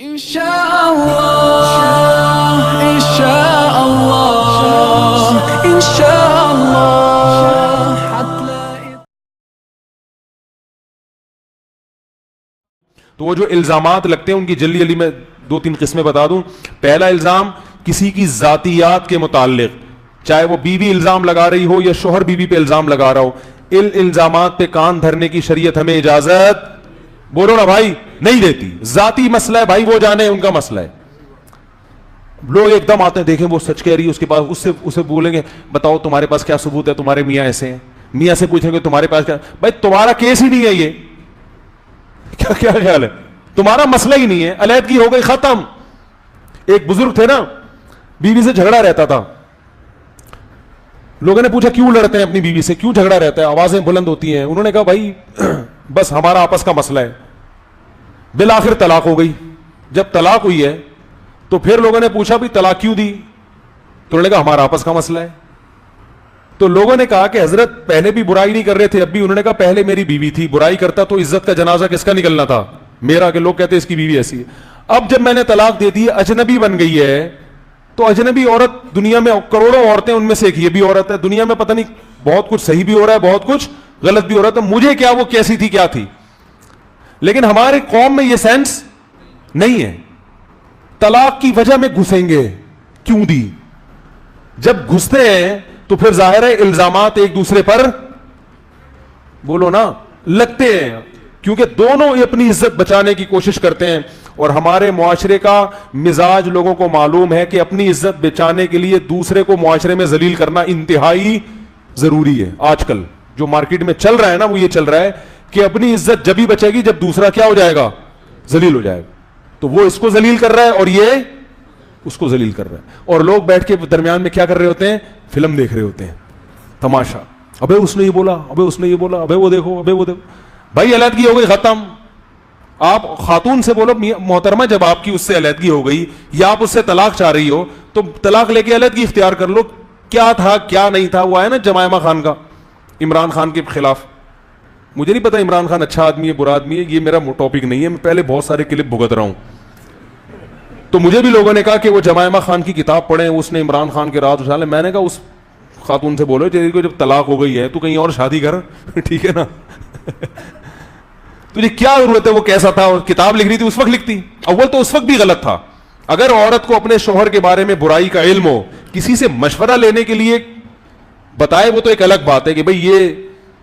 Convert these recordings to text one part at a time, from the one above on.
تو وہ جو الزامات لگتے ہیں ان کی جلدی جلدی میں 2-3 قسمیں بتا دوں. پہلا الزام کسی کی ذاتیات کے متعلق, چاہے وہ بیوی الزام لگا رہی ہو یا شوہر بیوی پہ الزام لگا رہا ہو, ان الزامات پہ کان دھرنے کی شریعت ہمیں اجازت, بولو نا بھائی, نہیں دیتی. ذاتی مسئلہ ہے بھائی, وہ جانے ان کا مسئلہ ہے. لوگ ایک دم آتے ہیں, دیکھیں وہ سچ کہہ رہی ہے, اس کے پاس اسے بولیں گے بتاؤ تمہارے پاس کیا ثبوت ہے, تمہارے میاں ایسے ہیں. میاں سے پوچھیں گے تمہارے پاس کیا, بھائی تمہارا کیس ہی نہیں ہے, یہ کیا خیال ہے, تمہارا مسئلہ ہی نہیں ہے, علیحدگی ہو گئی, ختم. ایک بزرگ تھے نا, بیوی سے جھگڑا رہتا تھا. لوگوں نے پوچھا کیوں لڑتے ہیں اپنی بیوی سے, کیوں جھگڑا رہتا ہے, آوازیں بلند ہوتی ہیں. انہوں نے کہا بھائی بس ہمارا آپس کا مسئلہ ہے. بالآخر طلاق ہو گئی. جب طلاق ہوئی ہے تو پھر لوگوں نے پوچھا بھی طلاق کیوں دی, تو انہوں نے کہا ہمارا آپس کا مسئلہ ہے. تو لوگوں نے کہا کہ حضرت پہلے بھی برائی نہیں کر رہے تھے, اب بھی. انہوں نے کہا پہلے میری بیوی تھی, برائی کرتا تو عزت کا جنازہ کس کا نکلنا تھا, میرا, کہ لوگ کہتے اس کی بیوی ایسی ہے. اب جب میں نے طلاق دے دی, اجنبی بن گئی ہے, تو اجنبی عورت دنیا میں کروڑوں عورتیں, ان میں سے ایک یہ بھی عورت ہے. دنیا میں پتہ نہیں بہت کچھ صحیح بھی ہو رہا ہے, بہت کچھ غلط بھی ہو رہا ہے, تو مجھے کیا وہ کیسی تھی کیا تھی. لیکن ہمارے قوم میں یہ سینس نہیں ہے. طلاق کی وجہ میں گھسیں گے, کیوں دی. جب گھستے ہیں تو پھر ظاہر ہے الزامات ایک دوسرے پر, بولو نا, لگتے ہیں, کیونکہ دونوں اپنی عزت بچانے کی کوشش کرتے ہیں. اور ہمارے معاشرے کا مزاج لوگوں کو معلوم ہے کہ اپنی عزت بچانے کے لیے دوسرے کو معاشرے میں ذلیل کرنا انتہائی ضروری ہے. آج کل جو مارکیٹ میں چل رہا ہے نا, وہ یہ چل رہا ہے کہ اپنی عزت جب ہی بچے گی جب دوسرا کیا ہو جائے گا, ذلیل ہو جائے گا. تو وہ اس کو ذلیل کر رہا ہے اور یہ اس کو ذلیل کر رہا ہے, اور لوگ بیٹھ کے درمیان میں کیا کر رہے ہوتے ہیں, فلم دیکھ رہے ہوتے ہیں, تماشا. ابے اس نے یہ بولا, ابے اس نے یہ بولا, ابے وہ دیکھو, ابے وہ دیکھو. بھائی علیحدگی ہو گئی, ختم. آپ خاتون سے بولو محترمہ, جب آپ کی اس سے علیحدگی ہو گئی یا آپ اس سے طلاق چاہ رہی ہو تو طلاق لے کے علیحدگی اختیار کر لو. کیا تھا کیا نہیں تھا, وہ آیا نا جمائمہ خان کا عمران خان کے خلاف. مجھے نہیں پتا عمران خان اچھا آدمی ہے برا آدمی ہے, یہ میرا ٹاپک نہیں ہے. میں پہلے بہت سارے کلپ بھگت رہا ہوں, تو مجھے بھی لوگوں نے کہا کہ وہ جمائمہ خان کی کتاب پڑھیں, اس نے عمران خان کے راز اچھالے. میں نے کہا اس خاتون سے بولو تیری کو جب طلاق ہو گئی ہے تو کہیں اور شادی کر, ٹھیک ہے نا. تجھے کیا ضرورت ہے, وہ کیسا تھا, اور کتاب لکھ رہی تھی اس وقت لکھتی. اول تو اس وقت بھی غلط تھا. اگر عورت کو اپنے شوہر کے بارے میں برائی کا علم ہو, کسی سے مشورہ لینے کے لیے بتائے, وہ تو ایک الگ بات ہے کہ بھئی یہ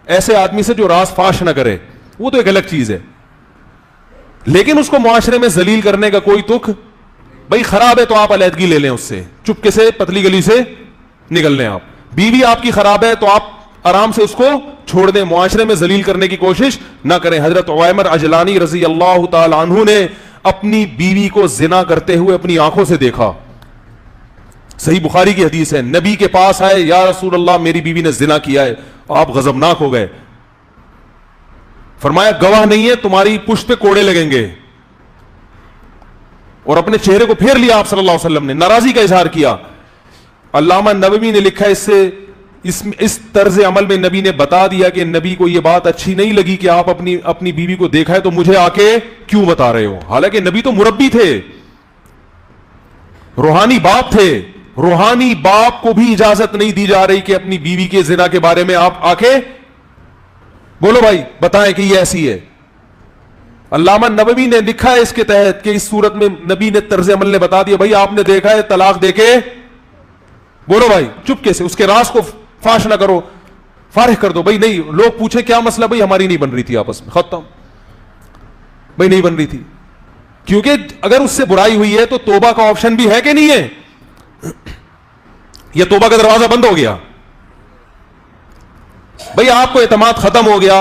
ایسے آدمی سے جو راز فاش نہ کرے, وہ تو ایک الگ چیز ہے. لیکن اس کو معاشرے میں ذلیل کرنے کا کوئی تک, بھئی خراب ہے تو آپ علیحدگی لے لیں اس سے, چپکے سے پتلی گلی سے نکل لیں. آپ بیوی آپ کی خراب ہے تو آپ آرام سے اس کو چھوڑ دیں, معاشرے میں ذلیل کرنے کی کوشش نہ کریں. حضرت عویمر عجلانی رضی اللہ تعالی عنہ نے اپنی بیوی کو زنا کرتے ہوئے اپنی آنکھوں سے دیکھا. صحیح بخاری کی حدیث ہے, نبی کے پاس آئے, یا رسول اللہ میری بیوی نے زنا کیا ہے. آپ غضبناک ہو گئے, فرمایا گواہ نہیں ہے, تمہاری پشت پہ کوڑے لگیں گے. اور اپنے چہرے کو پھیر لیا آپ صلی اللہ علیہ وسلم نے, ناراضی کا اظہار کیا. علامہ نووی نے لکھا اس طرز عمل میں نبی نے بتا دیا کہ نبی کو یہ بات اچھی نہیں لگی کہ آپ اپنی بیوی کو دیکھا ہے تو مجھے آ کے کیوں بتا رہے ہو. حالانکہ نبی تو مربی تھے, روحانی باپ تھے. روحانی باپ کو بھی اجازت نہیں دی جا رہی کہ اپنی بیوی کے زنا کے بارے میں آپ آ کے بولو بھائی, بتائیں کہ یہ ایسی ہے. علامہ نووی نے لکھا ہے اس کے تحت کہ اس صورت میں نبی نے طرز عمل نے بتا دیا, بھائی آپ نے دیکھا ہے طلاق دے کے بولو بھائی چپکے سے, اس کے راز کو فاش نہ کرو, فارغ کر دو. بھائی نہیں, لوگ پوچھیں کیا مسئلہ, بھائی ہماری نہیں بن رہی تھی آپس میں, ختم. بھائی نہیں بن رہی تھی, کیونکہ اگر اس سے برائی ہوئی ہے تو توبہ کا آپشن بھی ہے کہ نہیں ہے, یا توبہ کا دروازہ بند ہو گیا. بھائی آپ کو اعتماد ختم ہو گیا,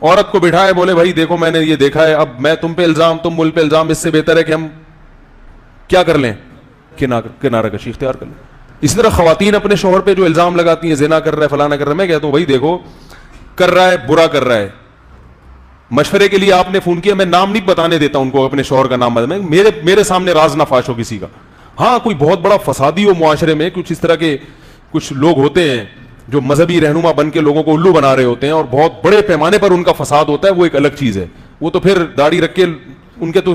عورت کو بٹھائے, بولے بھائی دیکھو میں نے یہ دیکھا ہے, اب میں تم پہ الزام, تم مل پہ الزام, اس سے بہتر ہے کہ ہم کیا کر لیں, کنارہ کشی اختیار کر لیں. اسی طرح خواتین اپنے شوہر پہ جو الزام لگاتی ہیں, زنا کر رہا ہے, فلانا کر رہا ہے, میں کہتا ہوں بھائی دیکھو کر رہا ہے, برا کر رہا ہے, مشورے کے لیے آپ نے فون کیا, میں نام نہیں بتانے دیتا ان کو, اپنے شوہر کا نام بتا, میرے سامنے راز نہ فاش ہو کسی کا. ہاں کوئی بہت بڑا فسادی ہو معاشرے میں, کچھ اس طرح کے کچھ لوگ ہوتے ہیں جو مذہبی رہنما بن کے لوگوں کو الو بنا رہے ہوتے ہیں اور بہت بڑے پیمانے پر ان کا فساد ہوتا ہے, وہ ایک الگ چیز ہے. وہ تو پھر داڑھی رکھ کے ان کے تو